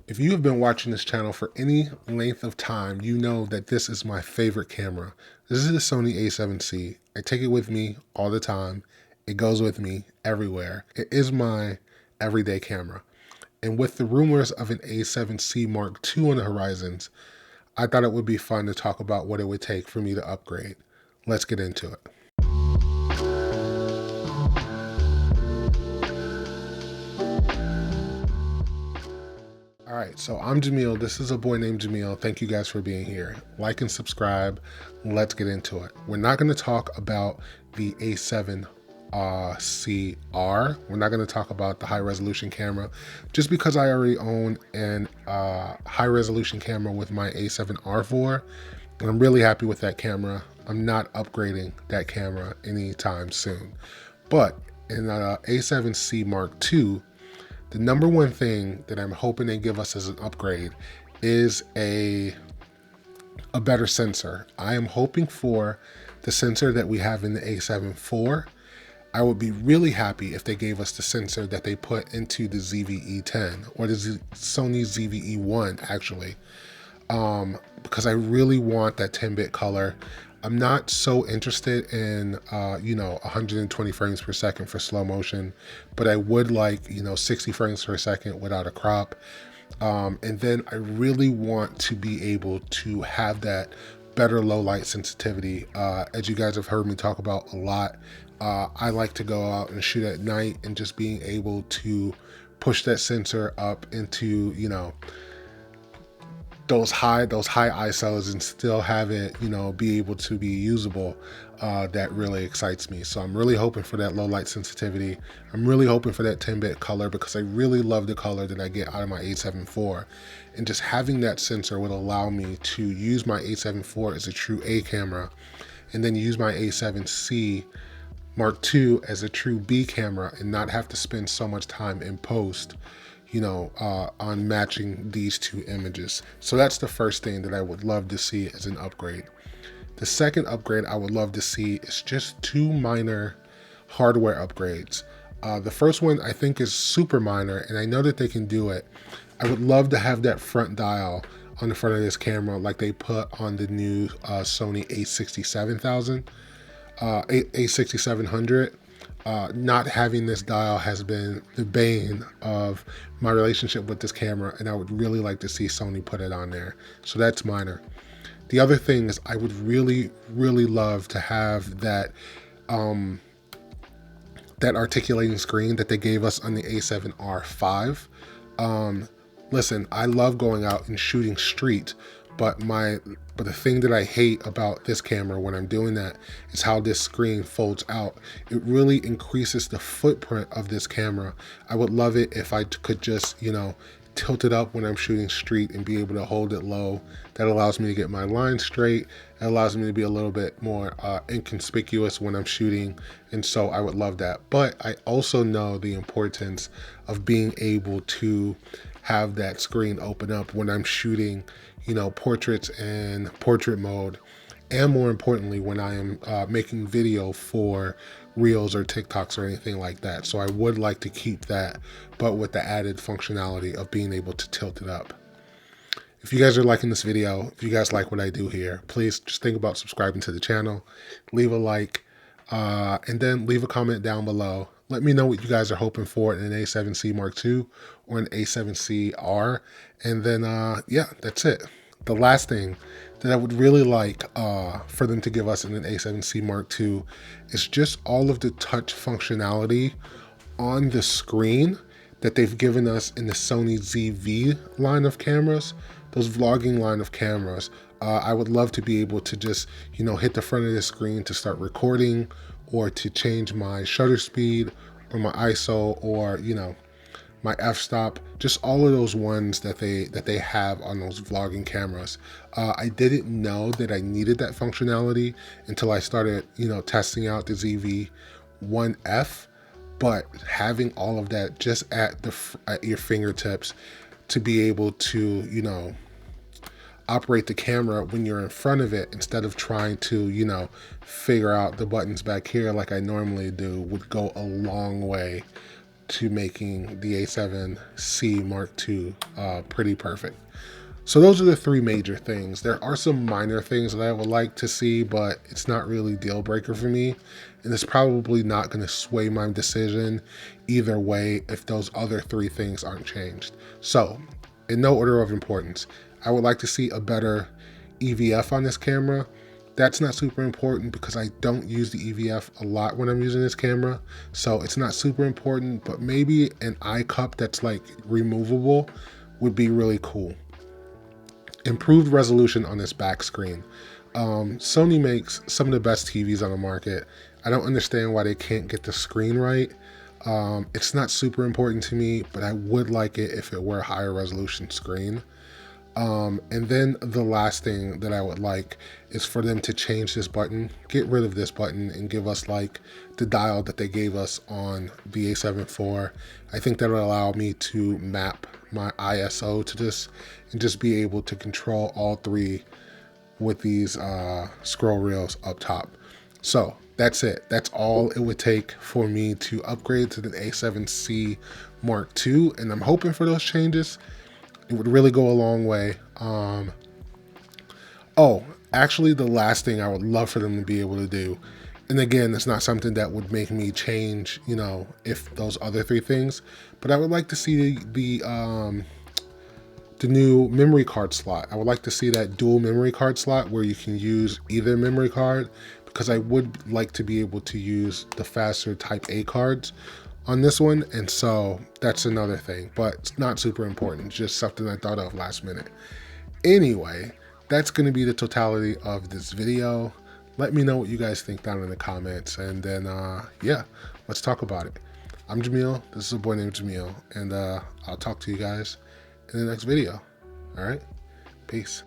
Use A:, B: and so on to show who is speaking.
A: If you have been watching this channel for any length of time, you know that this is my favorite camera. This is the Sony A7C. I take it with me all the time. It goes with me everywhere. It is my everyday camera. And with the rumors of an A7C Mark II on the horizons, I thought it would be fun to talk about what it would take for me to upgrade. Let's get into it. All right, so I'm Jamil. This is a boy named Jamil. Thank you guys for being here. Like and subscribe. Let's get into it. We're not going to talk about the A7CR. We're not going to talk about the high resolution camera just because I already own an high resolution camera with my A7R4. And I'm really happy with that camera. I'm not upgrading that camera anytime soon. But in A7C Mark II, the number one thing that I'm hoping they give us as an upgrade is a better sensor. I am hoping for the sensor that we have in the A7 IV. I would be really happy if they gave us the sensor that they put into the ZV-E10 or the Sony ZV-E1 actually, because I really want that 10-bit color. I'm not so interested in, 120 frames per second for slow motion, but I would like, 60 frames per second without a crop. And then I really want to be able to have that better low light sensitivity. As you guys have heard me talk about a lot, I like to go out and shoot at night, and just being able to push that sensor up into, those high ISOs and still have it, be able to be usable, that really excites me. So I'm really hoping for that low light sensitivity. I'm really hoping for that 10-bit color because I really love the color that I get out of my A7 IV. And just having that sensor would allow me to use my A7 IV as a true A camera, and then use my A7C Mark II as a true B camera, and not have to spend so much time in post, on matching these two images. So that's the first thing that I would love to see as an upgrade. The second upgrade I would love to see is just two minor hardware upgrades. The first one I think is super minor, and I know that they can do it. I would love to have that front dial on the front of this camera like they put on the new Sony A6700. Not having this dial has been the bane of my relationship with this camera, and I would really like to see Sony put it on there. So that's minor. The other thing is I would really, really love to have that that articulating screen that they gave us on the A7R5. Listen, I love going out and shooting street, but the thing that I hate about this camera when I'm doing that is how this screen folds out. It really increases the footprint of this camera. I would love it if I could just, tilt it up when I'm shooting street and be able to hold it low. That allows me to get my line straight. It allows me to be a little bit more inconspicuous when I'm shooting. And so I would love that. But I also know the importance of being able to have that screen open up when I'm shooting, portraits in portrait mode, and more importantly, when I am making video for Reels or TikToks or anything like that. So I would like to keep that, but with the added functionality of being able to tilt it up. If you guys are liking this video, if you guys like what I do here, please just think about subscribing to the channel, leave a like, and then leave a comment down below. Let me know what you guys are hoping for in an A7C Mark II or an A7CR. And then, yeah, that's it. The last thing that I would really like for them to give us in an A7C Mark II is just all of the touch functionality on the screen that they've given us in the Sony ZV line of cameras, those vlogging line of cameras. I would love to be able to just, hit the front of the screen to start recording, or to change my shutter speed or my ISO, or, my f-stop, just all of those ones that they have on those vlogging cameras. I didn't know that I needed that functionality until I started, testing out the ZV-1F, but having all of that just at your fingertips to be able to, operate the camera when you're in front of it instead of trying to, figure out the buttons back here like I normally do would go a long way. to making the A7C Mark II pretty perfect. So those are the three major things. There are some minor things that I would like to see, but it's not really deal breaker for me. And it's probably not going to sway my decision either way if those other three things aren't changed. So in no order of importance, I would like to see a better EVF on this camera. That's not super important because I don't use the EVF a lot when I'm using this camera. So it's not super important, but maybe an eye cup that's like removable would be really cool. Improved resolution on this back screen. Sony makes some of the best TVs on the market. I don't understand why they can't get the screen right. It's not super important to me, but I would like it if it were a higher resolution screen. And then the last thing that I would like is for them to change this button, get rid of this button and give us like the dial that they gave us on the A7 IV. I think that would allow me to map my ISO to this and just be able to control all three with these scroll reels up top. So that's it. That's all it would take for me to upgrade to the A7C Mark II. And I'm hoping for those changes. It would really go a long way. Oh, actually the last thing I would love for them to be able to do, and again, it's not something that would make me change, you know, if those other three things, but I would like to see the new memory card slot. I would like to see that dual memory card slot where you can use either memory card, because I would like to be able to use the faster Type A cards on this one. And so that's another thing, but it's not super important, just something I thought of last minute. Anyway, that's going to be the totality of this video. Let me know what you guys think down in the comments, and then yeah, let's talk about it. I'm Jamil, this is a boy named Jamil, and I'll talk to you guys in the next video. All right, peace.